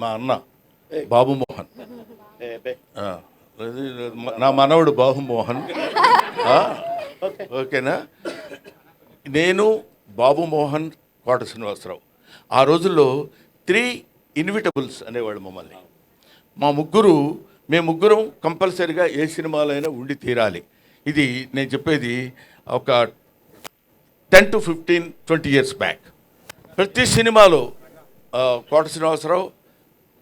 మా అన్న బాబు మోహన్, నా మనవడు బాబు మోహన్. ఓకేనా? నేను బాబు మోహన్, కోట శ్రీనివాసరావు. ఆ రోజుల్లో 3 ఇన్విటబుల్స్ అనేవాళ్ళు మమ్మల్ని. మేము ముగ్గురం కంపల్సరీగా ఏ సినిమాలో అయినా ఉండి తీరాలి. ఇది నేను చెప్పేది ఒక 10 to 15, 20 years బ్యాక్. ప్రతి సినిమాలో కోట శ్రీనివాసరావు,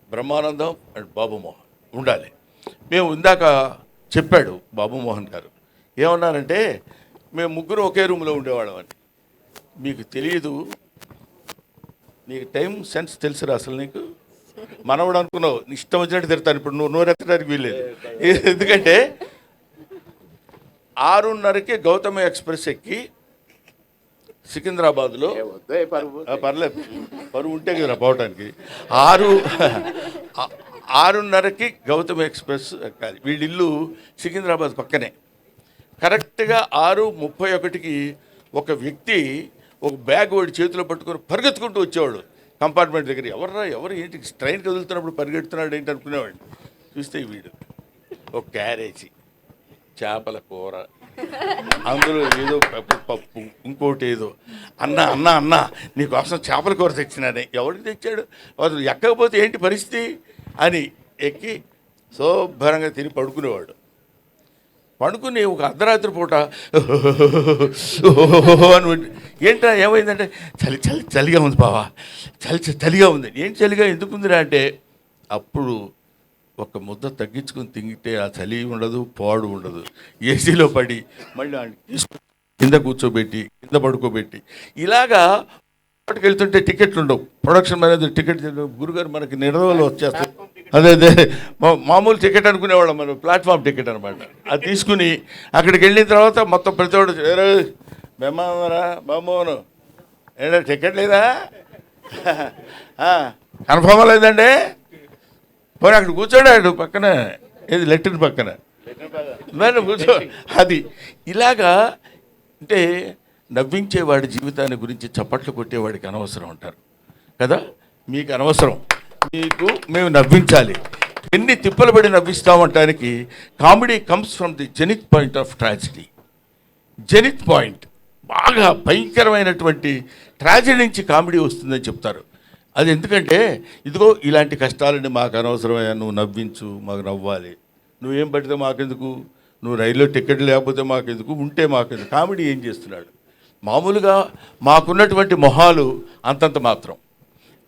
బ్రహ్మానందం అండ్ బాబు మోహన్ ఉండాలి. మేము ఇందాక చెప్పాడు బాబు మోహన్ గారు ఏమన్నారంటే, మేము ముగ్గురు ఒకే రూమ్లో ఉండేవాళ్ళం అని. మీకు తెలియదు, నీకు టైం సెన్స్ తెలుసురా అసలు? నీకు మనవడు అనుకున్నావు, ఇష్టం వచ్చినట్టు తిడతాను. ఇప్పుడు నువ్వు నోరెత్తడానికి వీల్లేదు. ఎందుకంటే 6:30కి గౌతమి ఎక్స్ప్రెస్ ఎక్కి సికింద్రాబాద్లో, పర్లేదు పరువు ఉంటే కదా పోవటానికి, 6:30కి గౌతమి ఎక్స్ప్రెస్ ఎక్కాలి. వీళ్ళిల్లు సికింద్రాబాద్ పక్కనే. కరెక్ట్గా 6:31కి ఒక వ్యక్తి ఒక బ్యాగ్ వాడి చేతిలో పట్టుకొని పరిగెత్తుకుంటూ వచ్చేవాడు కంపార్ట్మెంట్ దగ్గర. ఎవరు ఏంటి ట్రైన్ కదులుతున్నప్పుడు పరిగెడుతున్నాడు ఏంటి అనుకునేవాడు. చూస్తే వీడు ఒక క్యారేజీ, చేపల కూర, అందులో ఏదో పప్పు, ఇంకోటి ఏదో. అన్న నీకోసం చేపల కూర తెచ్చినానే. ఎవరికి తెచ్చాడు? అసలు ఎక్కకపోతే ఏంటి పరిస్థితి అని ఎక్కి శుభ్రంగా తిని పడుకునేవాడు. పడుకుని ఒక అర్ధరాత్రి పూట అని, ఏంటా ఏమైందంటే, చలిగా ఉంది బావా, చలిగా ఉంది. ఏంటి చలిగా ఎందుకుందిరా అంటే, అప్పుడు ఒక ముద్ద తగ్గించుకొని తింగితే ఆ చలి ఉండదు, పాడు ఉండదు. ఏసీలో పడి మళ్ళీ కింద కూర్చోబెట్టి, కింద పడుకోబెట్టి, ఇలాగా పాటుకు వెళ్తుంటే టికెట్లు ఉండవు. ప్రొడక్షన్ మేనేజర్ టికెట్ గురుగారు మనకి నిర్ణయంలో వచ్చేస్తాం. అదే మామూలు టికెట్ అనుకునేవాళ్ళం మనం, ప్లాట్ఫామ్ టికెట్ అనమాట. అది తీసుకుని అక్కడికి వెళ్ళిన తర్వాత మొత్తం ప్రతివాడు బెమ్మరా బామ్మోను ఏంటంటే టికెట్ లేదా, కన్ఫర్మ్ లేదండి, పోనీ అక్కడ కూర్చోడాడు పక్కన, ఏది లెట్రిన్ పక్కన మరి కూర్చో. అది ఇలాగా అంటే నవ్వించేవాడి జీవితాన్ని గురించి చప్పట్లు కొట్టేవాడికి అనవసరం అంటారు కదా. మీకు అనవసరం, మీకు మేము నవ్వించాలి. ఎన్ని తిప్పలు పడి నవ్విస్తామంటానికి comedy comes from the zenith point of tragedy. Zenith point, బాగా భయంకరమైనటువంటి ట్రాజడీ నుంచి కామెడీ వస్తుందని చెప్తారు. అది ఎందుకంటే, ఇదిగో ఇలాంటి కష్టాలని మాకు అనవసరమయ్యా, నువ్వు నవ్వించు, మాకు నవ్వాలి. నువ్వేం పడితే మాకెందుకు, నువ్వు రైల్లో టికెట్ లేకపోతే మాకెందుకు, ఉంటే మాకెందుకు. కామెడీ ఏం చేస్తున్నాడు? మామూలుగా మాకున్నటువంటి మొహాలు అంతంత మాత్రం.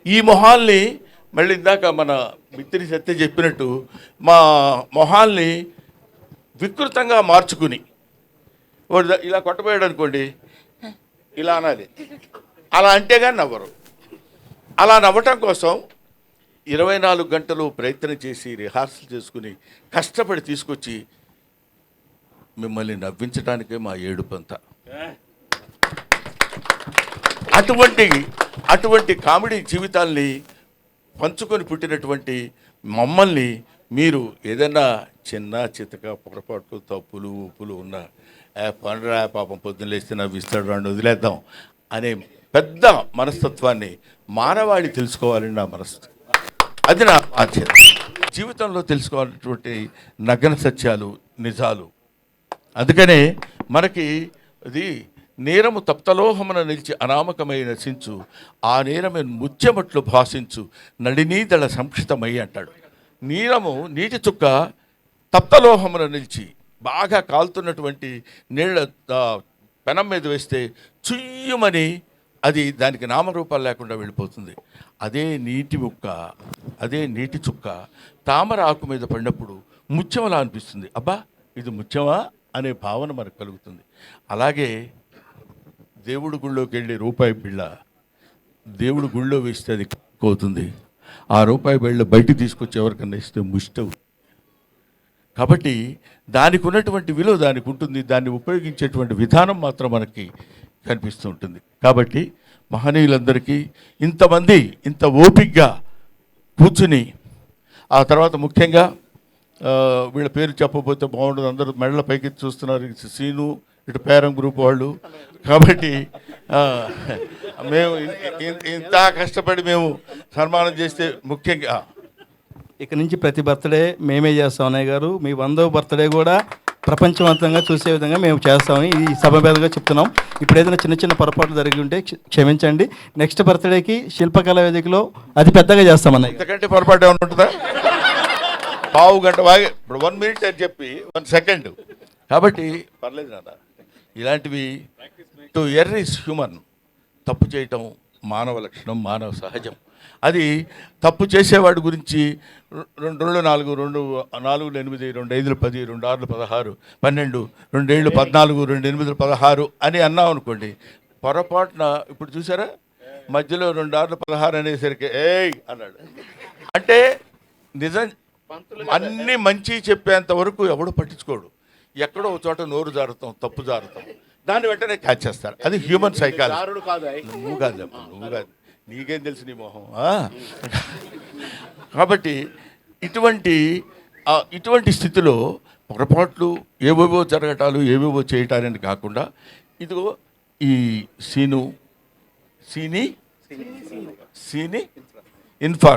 ఈ మొహాల్ని మళ్ళీ ఇందాక మన మిత్రి సత్య చెప్పినట్టు, మా మొహాల్ని వికృతంగా మార్చుకుని, వాడు ఇలా కొట్టబోయాడు అనుకోండి, ఇలా అనాలి. అలా అంటే కానీ నవ్వరు. అలా నవ్వటం కోసం 24 గంటలు ప్రయత్నం చేసి, రిహార్సల్ చేసుకుని, కష్టపడి తీసుకొచ్చి మిమ్మల్ని నవ్వించడానికే మా ఏడుపంతా. అటువంటి కామెడీ జీవితాల్ని పంచుకొని పుట్టినటువంటి మమ్మల్ని మీరు ఏదైనా చిన్న చితక పొరపాటు, తప్పులు ఉప్పులు ఉన్నా, పండురా పాపం పొద్దున్న లేస్తే నవ్విస్తాడు రాండి వదిలేద్దాం అనే పెద్ద మనస్తత్వాన్ని మానవాళి తెలుసుకోవాలని నా మనస్తత్వం. అది నా బాధ్యత. జీవితంలో తెలుసుకోవాలన్నటువంటి నగ్న సత్యాలు, నిజాలు. అందుకనే మనకి ఇది నేరము తప్తలోహమున నిలిచి అనామకమై నశించు, ఆ నేరమే ముత్యమట్లు భాషించు, నడినీదళ సంక్షితమై అంటాడు. నీరము, నీటి చుక్క తప్తలోహమున నిలిచి బాగా కాలుతున్నటువంటి నీళ్ళ పెనం మీద వేస్తే చుయ్యమని అది దానికి నామరూపాలు లేకుండా వెళ్ళిపోతుంది. అదే నీటి ముక్క, అదే నీటి చుక్క తామర ఆకు మీద పడినప్పుడు ముత్యమలా అనిపిస్తుంది. అబ్బా ఇది ముత్యమా అనే భావన మనకు కలుగుతుంది. అలాగే దేవుడి గుళ్ళోకి వెళ్ళి రూపాయి బిళ్ళ దేవుడి గుళ్ళో వేస్తే అది అవుతుంది. ఆ రూపాయి బిళ్ళ బయటికి తీసుకొచ్చి ఎవరికన్నా ఇస్తే ముష్టం. కాబట్టి దానికి ఉన్నటువంటి విలువ దానికి ఉంటుంది. దాన్ని ఉపయోగించేటువంటి విధానం మాత్రం మనకి కనిపిస్తూ ఉంటుంది. కాబట్టి మహనీయులందరికీ ఇంతమంది ఇంత ఓపికగా కూర్చుని, ఆ తర్వాత ముఖ్యంగా వీళ్ళ పేరు చెప్పబోతే బాగుండదు, అందరూ మెడల పైకి చూస్తున్నారు, సీను ఇటు పేరం గ్రూప్ వాళ్ళు. కాబట్టి మేము ఇంత కష్టపడి మేము సన్మానం చేస్తే ముఖ్యంగా ఇక నుంచి ప్రతి బర్త్డే మేమే చేస్తాం అన్నయ్య గారు. మీ 100వ బర్త్డే కూడా ప్రపంచవంతంగా చూసే విధంగా మేము చేస్తామని ఈ సభ మీదుగా చెప్తున్నాం. ఇప్పుడు ఏదైనా చిన్న చిన్న పొరపాట్లు జరిగి ఉంటే క్షమించండి. నెక్స్ట్ బర్త్డేకి శిల్పకళా వేదికలో అతి పెద్దగా చేస్తాం అన్నయ్య. ఇంతకంటే పొరపాటు ఏమైనా ఉంటుందా? పావు గంట వాగే ఇప్పుడు 1 minute అని చెప్పి 1 second. కాబట్టి పర్లేదు నాన్న. ఇలాంటివి టు ఎర్ర్ ఇస్ హ్యూమన్. తప్పు చేయటం మానవ లక్షణం, మానవ సహజం. అది తప్పు చేసేవాడి గురించి 2 2 4 2 4 8 2 5 10 2 6 16 12 2 7 14 2 8 16 అని అన్నాం అనుకోండి, పొరపాటున ఇప్పుడు చూసారా మధ్యలో 2 6 16 అనేసరికి ఏయ్ అన్నాడు అంటే నిజం. అన్నీ మంచి చెప్పేంత వరకు ఎవడు పట్టించుకోడు. ఎక్కడో ఒక చోట నోరు జారుతాం, తప్పు జారుతాం, దాన్ని వెంటనే క్యాచ్ చేస్తారు. అది హ్యూమన్ సైకాలజీ. నువ్వు కాదమ్మా, నువ్వు కాదు, నీకేం తెలుసు నీ మొహం. కాబట్టి ఇటువంటి స్థితిలో పొరపాట్లు ఏవేవో జరగటాలు ఏవేవో చేయటాలని కాకుండా ఇదిగో ఈ సీని ఇన్ఫ్రా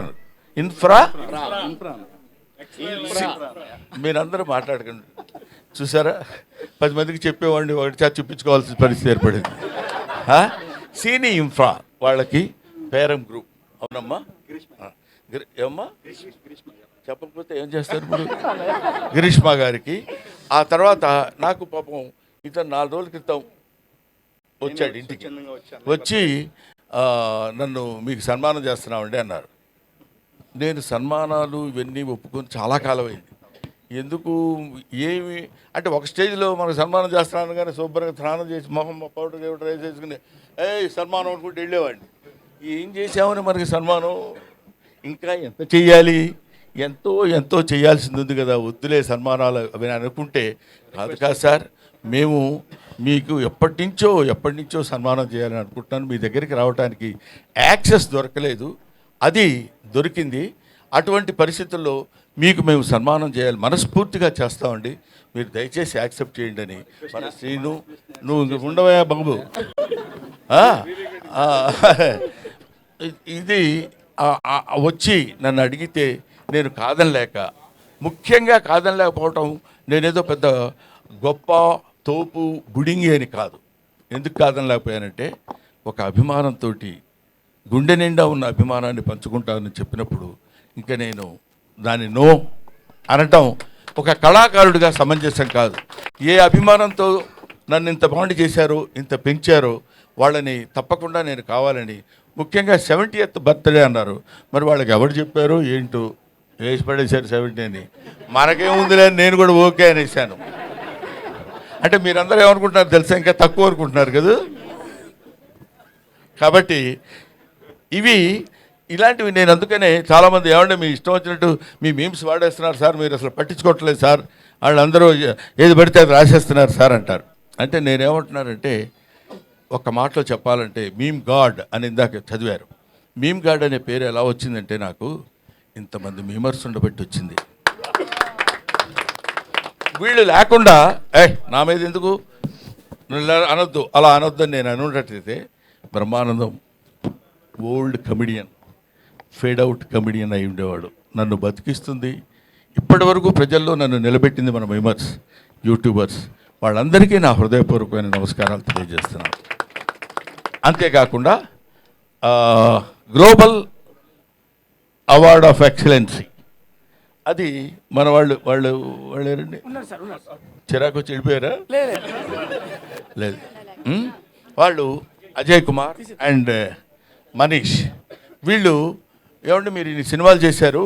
మీరందరూ మాట్లాడకండి. చూసారా, 10 మందికి చెప్పేవాడిని ఒకటి చూపించుకోవాల్సిన పరిస్థితి ఏర్పడింది. సీని ఇన్ఫ్రా వాళ్ళకి పేరం గ్రూప్. అవునమ్మా, ఏమమ్మా చెప్పకపోతే ఏం చేస్తారు ఇప్పుడు? గ్రీష్మ గారికి. ఆ తర్వాత నాకు పాపం ఇతను 4 రోజుల క్రితం వచ్చాడు ఇంటికి. వచ్చి నన్ను మీకు సన్మానం చేస్తున్నామండి అన్నారు. నేను సన్మానాలు ఇవన్నీ ఒప్పుకొని చాలా కాలం అయింది. ఎందుకు ఏమి అంటే ఒక స్టేజ్లో మనకు సన్మానం చేస్తున్నాను కానీ శుభ్రంగా స్నానం చేసి మొహం పౌడర్ రైస్ వేసుకుని సన్మానం అనుకుంటూ వెళ్ళేవాడిని. ఏం చేసామని మనకి సన్మానం? ఇంకా ఎంత చెయ్యాలి? ఎంతో చేయాల్సింది ఉంది కదా, వద్దులే సన్మానాలు అవి అనుకుంటే కాదు సార్, మేము మీకు ఎప్పటి నుంచో సన్మానం చేయాలని అనుకుంటున్నాను. మీ దగ్గరికి రావడానికి యాక్సెస్ దొరకలేదు, అది దొరికింది. అటువంటి పరిస్థితుల్లో మీకు మేము సన్మానం చేయాలి, మనస్ఫూర్తిగా చేస్తామండి, మీరు దయచేసి యాక్సెప్ట్ చేయండి అని మన శ్రీను. నువ్వు ఉండవయా బాబు. ఇది వచ్చి నన్ను అడిగితే నేను ముఖ్యంగా కాదనలేకపోవటం నేనేదో పెద్ద గొప్ప తోపు బుడింగి అని కాదు. ఎందుకు కాదనలేకపోయానంటే ఒక అభిమానంతో, గుండె నిండా ఉన్న అభిమానాన్ని పంచుకుంటానని చెప్పినప్పుడు ఇంకా నేను దాన్ని నో అనటం ఒక కళాకారుడిగా సమంజసం కాదు. ఏ అభిమానంతో నన్ను ఇంత బాండ్ చేశారో, ఇంత పెంచారో వాళ్ళని తప్పకుండా నేను కావాలని. ముఖ్యంగా 70th బర్త్డే అన్నారు. మరి వాళ్ళకి ఎవరు చెప్పారో ఏంటో వేసి పడేశారు 70 అని. మనకేముందిలే నేను కూడా ఓకే అనేసాను. అంటే మీరందరూ ఏమనుకుంటున్నారు తెలుసా? ఇంకా తక్కువ అనుకుంటున్నారు కదా. కాబట్టి ఇలాంటివి నేను అందుకనే చాలామంది ఏమంటే మీ ఇష్టం వచ్చినట్టు మీ మీమ్స్ వాడేస్తున్నారు సార్, మీరు అసలు పట్టించుకోవట్లేదు సార్, వాళ్ళందరూ ఏది పడితే అది రాసేస్తున్నారు సార్ అంటారు. అంటే నేనేమంటున్నానంటే ఒక మాటలో చెప్పాలంటే మీమ్ గాడ్ అని ఇందాక చదివారు. మీమ్ గాడ్ అనే పేరు ఎలా వచ్చిందంటే నాకు ఇంతమంది మీమర్స్ ఉండబట్టి వచ్చింది. వీళ్ళు లేకుండా నా మీద ఎందుకు అనొద్దు, అలా అనొద్దని నేను అనున్నట్టయితే Brahmanandam old comedian, fade out comedian అయి ఉండేవాడు. నన్ను బతికిస్తుంది, ఇప్పటి వరకు ప్రజల్లో నన్ను నిలబెట్టింది మన మీమర్స్, యూట్యూబర్స్, వాళ్ళందరికీ నా హృదయపూర్వకమైన నమస్కారాలు తెలియజేస్తున్నాను. అంతేకాకుండా గ్లోబల్ అవార్డ్ ఆఫ్ ఎక్సలెన్సీ అది మన వాళ్ళేరండి, చిరాకు వచ్చి వెళ్ళిపోయారా? లేదు, వాళ్ళు అజయ్ కుమార్ అండ్ మనీష్, వీళ్ళు ఏమంటే మీరు ఇన్ని సినిమాలు చేశారు,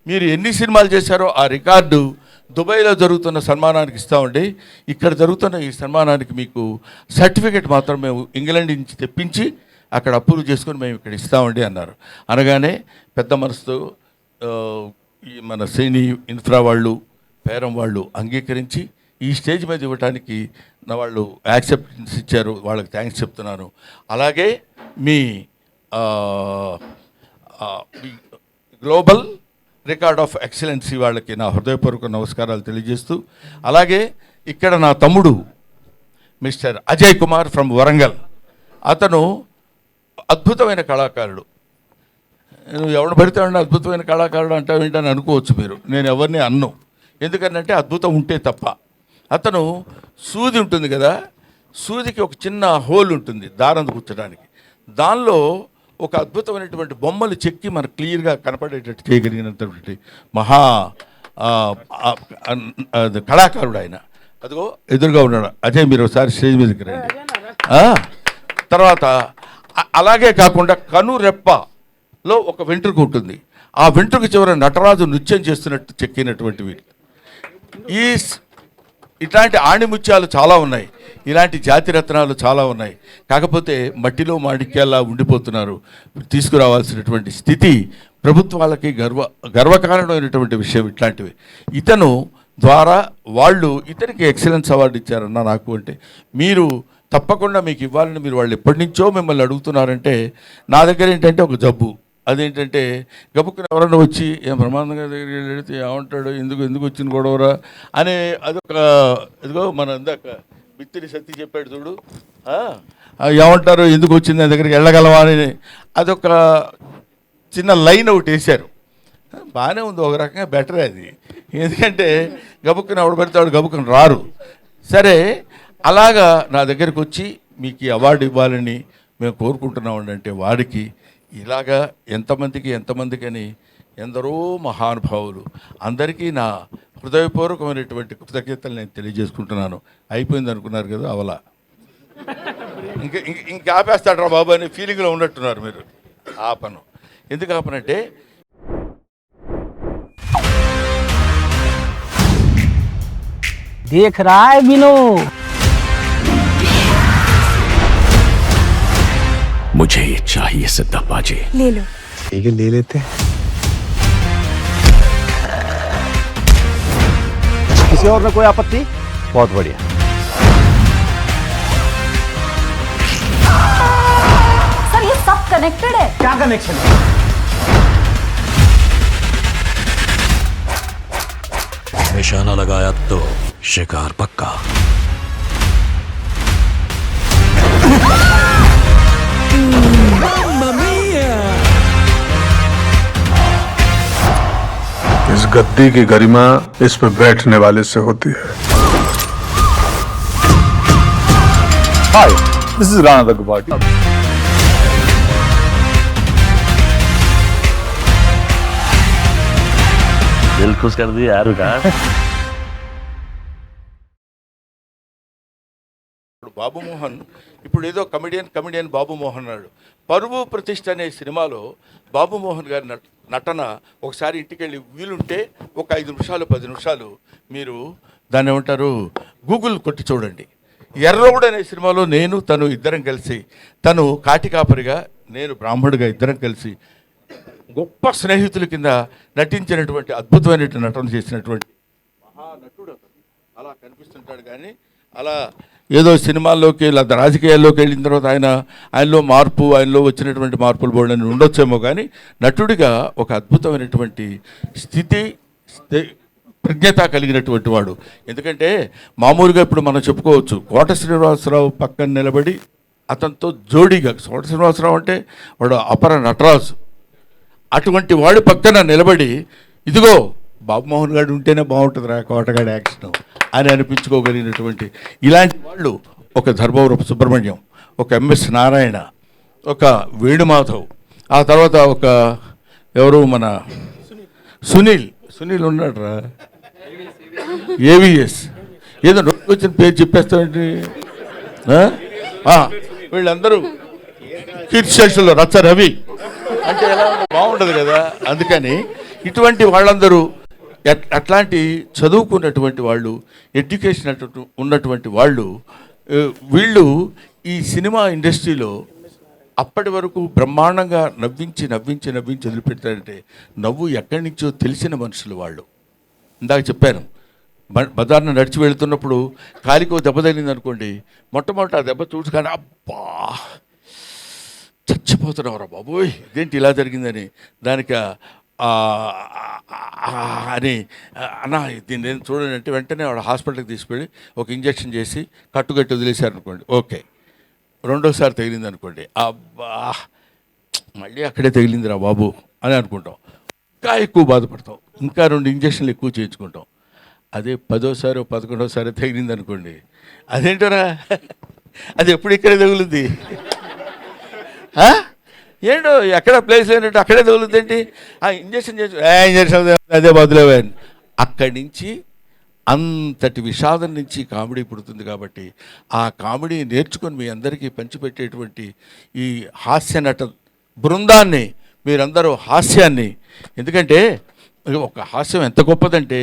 మీరు ఎన్ని సినిమాలు చేశారో ఆ రికార్డు దుబాయ్లో జరుగుతున్న సన్మానానికి ఇస్తామండి, ఇక్కడ జరుగుతున్న ఈ సన్మానానికి మీకు సర్టిఫికేట్ మాత్రం మేము ఇంగ్లాండ్ నుంచి తెప్పించి అక్కడ అప్రూవ్ చేసుకొని మేము ఇక్కడ ఇస్తామండి అన్నారు. అనగానే పెద్ద మనసుతో మన శ్రేణి ఇన్ఫ్రా వాళ్ళు, పేరం వాళ్ళు అంగీకరించి ఈ స్టేజ్ మీద ఇవ్వడానికి నా వాళ్ళు యాక్సెప్టెన్స్ ఇచ్చారు, వాళ్ళకి థ్యాంక్స్ చెప్తున్నాను. అలాగే మీ గ్లోబల్ రికార్డ్ ఆఫ్ ఎక్సలెన్సీ వాళ్ళకి నా హృదయపూర్వక నమస్కారాలు తెలియజేస్తూ, అలాగే ఇక్కడ నా తమ్ముడు మిస్టర్ అజయ్ కుమార్ ఫ్రమ్ వరంగల్, అతను అద్భుతమైన కళాకారుడు. నువ్వు ఎవడు పడితే వాడిని అద్భుతమైన కళాకారుడు అంటావు ఏంటని అనుకోవచ్చు మీరు. నేను ఎవరిని అన్ను, ఎందుకంటే అద్భుతం ఉంటే తప్ప. అతను సూది ఉంటుంది కదా, సూదికి ఒక చిన్న హోల్ ఉంటుంది దారం కూర్చోడానికి, దానిలో ఒక అద్భుతమైనటువంటి బొమ్మలు చెక్కి మనకు క్లియర్గా కనపడేటట్టు చేయగలిగినటువంటి మహా కళాకారుడు ఆయన. అదిగో ఎదురుగా ఉన్నాడు అజయ్, మీరు ఒకసారి స్టేజ్ మీదకి రండి. తర్వాత అలాగే కాకుండా కనురెప్పలో ఒక వెంట్రుక ఉంటుంది, ఆ వెంట్రుక చివర నటరాజు నృత్యం చేస్తున్నట్టు చెక్కినటువంటివి. ఇట్లాంటి ఆణిముత్యాలు చాలా ఉన్నాయి, ఇలాంటి జాతిరత్నాలు చాలా ఉన్నాయి. కాకపోతే మట్టిలో మాణిక్యాల్లా ఉండిపోతున్నారు. తీసుకురావాల్సినటువంటి స్థితి ప్రభుత్వాలకి గర్వకారణమైనటువంటి విషయం ఇట్లాంటివి. ఇతను ద్వారా వాళ్ళు ఇతనికి ఎక్సలెన్స్ అవార్డు ఇచ్చారన్న నాకు. అంటే మీరు తప్పకుండా మీకు ఇవ్వాలని మీరు వాళ్ళు ఎప్పటి నుంచో మిమ్మల్ని అడుగుతున్నారంటే, నా దగ్గర ఏంటంటే ఒక జబ్బు, అదేంటంటే గబుక్కుని ఎవరన్నా వచ్చి ఏం ప్రమాదంగా దగ్గరికి వెళితే ఏమంటాడు, ఎందుకు వచ్చిన గొడవరా అనే అదొక, ఇదిగో మన ఇందాక బిత్తిరి సత్తి చెప్పాడు చూడు, ఏమంటారు ఎందుకు వచ్చింది నా దగ్గరికి వెళ్ళగలవా అని అదొక చిన్న లైన్ ఒకటి వేశారు. బాగానే ఉంది, ఒక రకంగా బెటరే అది. ఎందుకంటే గబుక్కుని ఎవడు పెడతాడు, గబుక్కుని రారు. సరే, అలాగా నా దగ్గరికి వచ్చి మీకు ఈ అవార్డు ఇవ్వాలని మేము కోరుకుంటున్నామండి అంటే వాడికి ఇలాగా ఎంతమందికి అని ఎందరో మహానుభావులు అందరికీ నా హృదయపూర్వకమైనటువంటి కృతజ్ఞతలు నేను తెలియజేసుకుంటున్నాను. అయిపోయింది అనుకున్నారు కదా, అవలా ఇంకా ఆపేస్తాడరా బాబు అనే ఫీలింగ్లో ఉన్నట్టున్నారు మీరు. ఆపను. ఎందుకు ఆపనంటే देख रहा है विनो, मुझे ये चाहिए सिद्धप्पा जी। ले लो। ठीक है, ले लेते हैं। किसी और में कोई आपत्ति? बहुत बढ़िया। सर ये सब कनेक्टेड है। क्या कनेक्शन है? निशाना लगाया तो शिकार पक्का। इस गद्दी की गरिमा इस पे बैठने वाले से होती है। हाय, दिस इज राणा दग्गुबाटी। दिल खुश कर दिया यार विकास। బాబు మోహన్ ఇప్పుడు ఏదో కమెడియన్ బాబు మోహన్ అన్నాడు. పరువు ప్రతిష్ఠ అనే సినిమాలో బాబు మోహన్ గారి నటన ఒకసారి ఇంటికి వెళ్ళి వీలుంటే ఒక 5 నిమిషాలు 10 నిమిషాలు మీరు దాన్ని ఏమంటారు గూగుల్ కొట్టి చూడండి. ఎర్రవుడు అనే సినిమాలో నేను తను ఇద్దరం కలిసి, తను కాటికాపరిగా నేను బ్రాహ్మణుడిగా ఇద్దరం కలిసి గొప్ప స్నేహితుల కింద నటించినటువంటి అద్భుతమైనటువంటి నటన చేసినటువంటి మహానటుడు అతను. అలా కనిపిస్తుంటాడు కానీ అలా ఏదో సినిమాల్లోకి లేదా రాజకీయాల్లోకి వెళ్ళిన తర్వాత ఆయనలో వచ్చినటువంటి మార్పులు బోర్డని ఉండొచ్చేమో కానీ నటుడిగా ఒక అద్భుతమైనటువంటి స్థితి ప్రజ్ఞత కలిగినటువంటి వాడు. ఎందుకంటే మామూలుగా ఇప్పుడు మనం చెప్పుకోవచ్చు కోట శ్రీనివాసరావు పక్కన నిలబడి అతనితో జోడీగా, కోట శ్రీనివాసరావు అంటే వాడు అపర నటరాజు, అటువంటి వాడి పక్కన నిలబడి ఇదిగో బాబుమోహన్ గారు ఉంటేనే బాగుంటుంది రా కోటగాడి యాక్షన్ అని అనిపించుకోగలిగినటువంటి ఇలాంటి వాళ్ళు ఒక ధర్మవరపు సుబ్రహ్మణ్యం, ఒక ఎంఎస్ నారాయణ, ఒక వేణుమాధవ్, ఆ తర్వాత ఒక ఎవరు మన సునీల్ ఉన్నాడు రా, ఏవిఎస్, ఏదో నోటికి వచ్చిన పేరు చెప్పేస్తామండి. వీళ్ళందరూ కీర్తిశేషులు రచ్చ రవి అంటే ఎలా బాగుండదు కదా. అందుకని ఇటువంటి వాళ్ళందరూ అట్లాంటి చదువుకున్నటువంటి వాళ్ళు, ఎడ్యుకేషన్ ఉన్నటువంటి వాళ్ళు, వీళ్ళు ఈ సినిమా ఇండస్ట్రీలో అప్పటి వరకు బ్రహ్మాండంగా నవ్వించి వదిలిపెడతారంటే నవ్వు ఎక్కడి నుంచో తెలిసిన మనుషులు వాళ్ళు. ఇందాక చెప్పాను, బజార్ను నడిచి వెళుతున్నప్పుడు కాలికో దెబ్బ తగిలింది అనుకోండి, మొట్టమొదట ఆ దెబ్బ చూసుకొని అబ్బా చచ్చిపోతున్నావురా బాబోయ్ ఇదేంటి ఇలా జరిగిందని, దానికి అని అన్నా దీన్ని నేను చూడండి అంటే వెంటనే వాడు హాస్పిటల్కి తీసుకెళ్ళి ఒక ఇంజక్షన్ చేసి కట్టుకట్టి వదిలేశారు అనుకోండి, ఓకే. రెండోసారి తగిలింది అనుకోండి, అబ్బా మళ్ళీ అక్కడే తగిలిందిరా బాబు అని అనుకుంటాం. ఇంకా ఎక్కువ బాధపడతాం, ఇంకా 2 ఇంజక్షన్లు ఎక్కువ చేయించుకుంటాం. అదే 10వ సారి 11వ సారి తగిలింది అనుకోండి, అదేంటరా అది ఎప్పుడు ఇక్కడే తగులుద్ది, ఏంటో ఎక్కడ ప్లేస్ లేనట్టు అక్కడే తగులుద్ది ఏంటి, ఇంజక్షన్ చేసి ఇంజక్షన్ అదే బదులేవే. అక్కడి నుంచి అంతటి విషాదం నుంచి కామెడీ పుడుతుంది. కాబట్టి ఆ కామెడీ నేర్చుకొని మీ అందరికీ పంచిపెట్టేటువంటి ఈ హాస్య నట బృందాన్ని, మీరందరూ హాస్యాన్ని, ఎందుకంటే ఒక హాస్యం ఎంత గొప్పదంటే,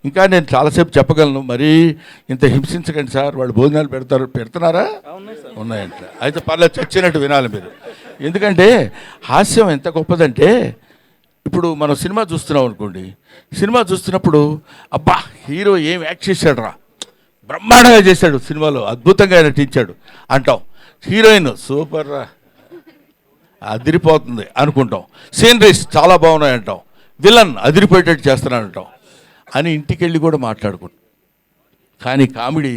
ఇంకా నేను చాలాసేపు చెప్పగలను, మరీ ఇంత హింసించకండి సార్, వాళ్ళు భోజనాలు పెడుతున్నారా? ఉన్నాయంట, అయితే పర్లేదు చచ్చినట్టు వినాలి మీరు. ఎందుకంటే హాస్యం ఎంత గొప్పదంటే, ఇప్పుడు మనం సినిమా చూస్తున్నాం అనుకోండి, సినిమా చూస్తున్నప్పుడు అబ్బా హీరో ఏం యాక్ట్ చేశాడు రా, బ్రహ్మాండంగా చేశాడు, సినిమాలో అద్భుతంగా నటించాడు అంటాం. హీరోయిన్ సూపర్ రా, అదిరిపోతుంది అనుకుంటాం. సీనరీస్ చాలా బాగున్నాయి అంటాం. విలన్ అదిరిపోయేటట్టు చేస్తున్నాడు అంటాం అని ఇంటికి వెళ్ళి కూడా మాట్లాడుకుంటాం. కానీ కామెడీ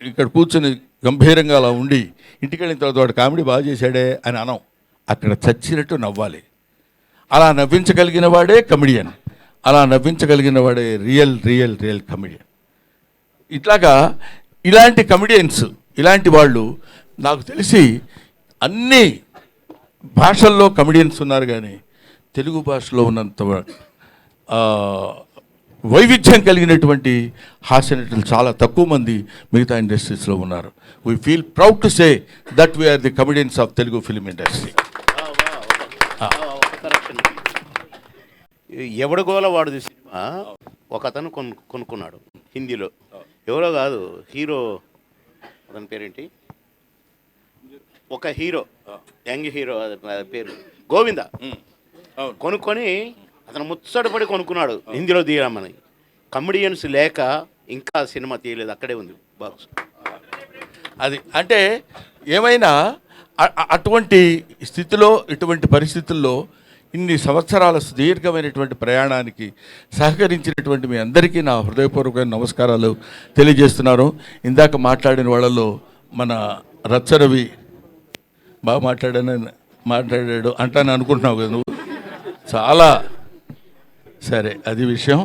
ఇక్కడ కూర్చొని గంభీరంగా అలా ఉండి ఇంటికి వెళ్ళిన తర్వాత వాడు కామెడీ బాగా చేశాడే అని అనం, అక్కడ చచ్చినట్టు నవ్వాలి. అలా నవ్వించగలిగిన వాడే కమెడియన్, అలా నవ్వించగలిగిన వాడే రియల్ రియల్ రియల్ కమెడియన్. ఇట్లాగా ఇలాంటి కమెడియన్స్, ఇలాంటి వాళ్ళు నాకు తెలిసి అన్ని భాషల్లో కమెడియన్స్ ఉన్నారు, కానీ తెలుగు భాషలో ఉన్నంత వైవిధ్యం కలిగినటువంటి హాస్య నటులు చాలా తక్కువ మంది మిగతా ఇండస్ట్రీస్లో ఉన్నారు. We feel proud to say that we are the comedians of Telugu film industry. ఎవడగోల వాడుది సినిమా ఒక అతను కొనుక్కున్నాడు హిందీలో, ఎవరో కాదు హీరో, అతని పేరేంటి, ఒక హీరో యంగ్ హీరో పేరు గోవింద, కొనుక్కొని అతను ముచ్చటపడి కొనుక్కున్నాడు హిందీలో తీయమని. కమెడియన్స్ లేక ఇంకా సినిమా తీయలేదు, అక్కడే ఉంది బాక్స్. అది అంటే ఏమైనా అటువంటి స్థితిలో, ఇటువంటి పరిస్థితుల్లో ఇన్ని సంవత్సరాల సుదీర్ఘమైనటువంటి ప్రయాణానికి సహకరించినటువంటి మీ అందరికీ నా హృదయపూర్వకమైన నమస్కారాలు తెలియజేస్తున్నాను. ఇందాక మాట్లాడిన వాళ్ళలో మన రచ్చరవి బాగా మాట్లాడాడు అంటాను అనుకుంటున్నావు కదా నువ్వు, చాలా సరే అది విషయం.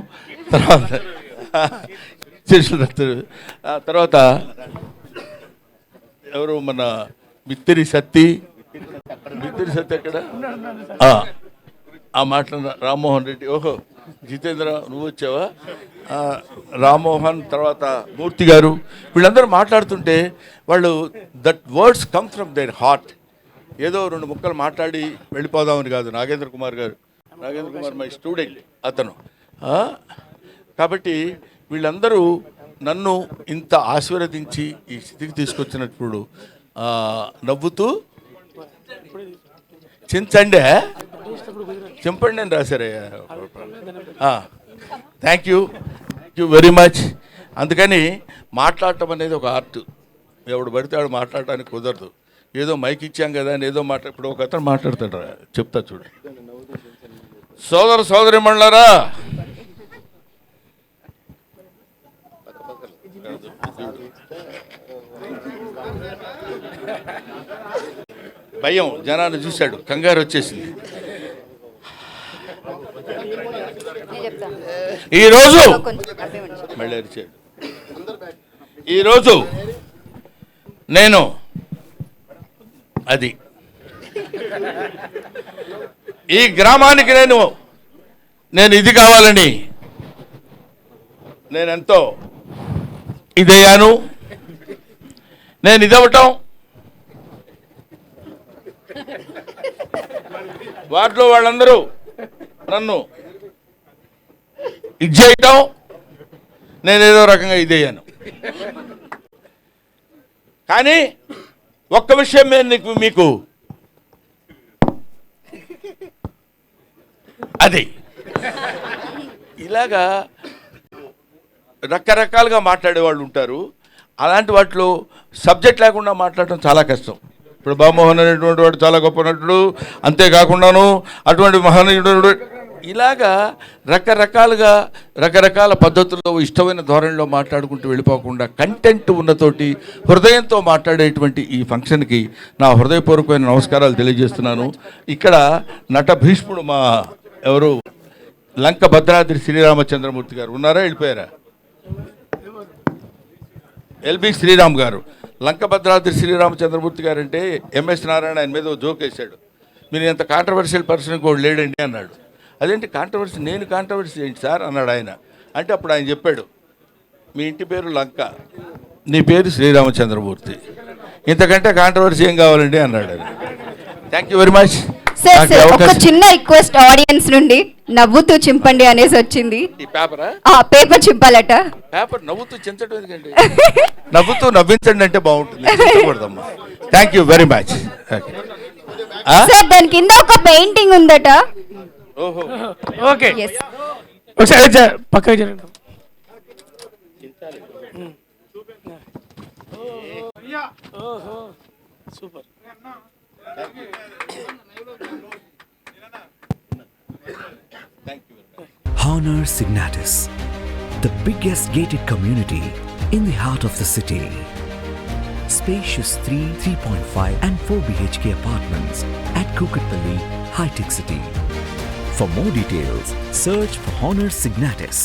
తర్వాత ఎవరు మన మిత్తిరి సత్తి ఎక్కడ ఆ మాట్లాడిన రామ్మోహన్ రెడ్డి, ఓహో జితేంద్ర నువ్వు వచ్చావా, రామ్మోహన్, తర్వాత మూర్తి గారు, వీళ్ళందరూ మాట్లాడుతుంటే వాళ్ళు that words come from their heart. ఏదో 2 ముక్కలు మాట్లాడి వెళ్ళిపోదామని కాదు. నాగేంద్ర కుమార్ మై స్టూడెంట్ అతను. కాబట్టి వీళ్ళందరూ నన్ను ఇంత ఆశీర్వదించి ఈ స్థితికి తీసుకొచ్చినప్పుడు నవ్వుతూ చించండి చింపండి అని రాశారయ్యా. Thank you very much. అందుకని మాట్లాడటం అనేది ఒక ఆర్ట్, ఎవడు పడితే ఆడు మాట్లాడటానికి కుదరదు. ఏదో మైక్ ఇచ్చాం కదా అని ఏదో ఇప్పుడు ఒక అతను మాట్లాడతాడు, చెప్తా చూడు. సోదరిమణులారా, భయం జనాన్ని చూశాడు, కంగారు వచ్చేసింది. ఈరోజు మళ్ళీ అరిచాడు. ఈరోజు నేను అది ఈ గ్రామానికి నేను ఇది కావాలని నేనెంతో ఇదయ్యాను. నేను ఇదవటం, వాటిలో వాళ్ళందరూ నన్ను ఇది చేయటం, నేనేదో రకంగా ఇదయ్యాను. కానీ ఒక్క విషయం నేను మీకు అది ఇలాగా రకరకాలుగా మాట్లాడేవాళ్ళు ఉంటారు. అలాంటి వాటిలో సబ్జెక్ట్ లేకుండా మాట్లాడటం చాలా కష్టం. ఇప్పుడు బాబుమోహన్ అనేటువంటి వాడు చాలా గొప్ప నటుడు, అంతేకాకుండాను అటువంటి మహనీయుడు ఇలాగా రకరకాల పద్ధతుల్లో ఇష్టమైన ధోరణిలో మాట్లాడుకుంటూ వెళ్ళిపోకుండా కంటెంట్ ఉన్నతోటి హృదయంతో మాట్లాడేటువంటి ఈ ఫంక్షన్కి నా హృదయపూర్వకమైన నమస్కారాలు తెలియజేస్తున్నాను. ఇక్కడ నట భీష్ముడు మా ఎవరు లంక భద్రాద్రి శ్రీరామచంద్రమూర్తి గారు ఉన్నారా, వెళ్ళిపోయారా? ఎల్బి శ్రీరామ్ గారు. లంక భద్రాద్రి శ్రీరామచంద్రమూర్తి గారు అంటే ఎంఎస్ నారాయణ ఆయన మీద జోక్ వేశాడు, మీరు ఎంత కాంట్రవర్షియల్ పర్సన్ కూడా లేడండి అన్నాడు. అదేంటి కాంట్రవర్సీ, నేను కాంట్రవర్సీ ఏంటి సార్ అన్నాడు ఆయన. అంటే అప్పుడు ఆయన చెప్పాడు, మీ ఇంటి పేరు లంక, నీ పేరు శ్రీరామచంద్రమూర్తి, ఇంతకంటే కాంట్రవర్సీ ఏం కావాలండి అన్నాడు. Thank you very much. Sir ఒక చిన్న రిక్వెస్ట్ ఆడియన్స్ నుండి, నవ్వుతూ చింపండి అనేసి వచ్చింది. ఈ పేపరా? పేపర్ చింపాలట. పేపర్ నవ్వుతూ చించడం ఎందుకండి, నవ్వుతూ నవ్వించండి అంటే బాగుంటుంది. Thank you very much. Sir దాని కింద ఒక పెయింటింగ్ ఉందట. ఓహో, ఓకే Yes. ఒకసారి పక్కకి జరగండి. Super. Honor Signatus, the biggest gated community in the heart of the city. Spacious 3, 3.5 and 4 BHK apartments at Kukatpalli, High Tech City. For more details, search for Honor Signatus.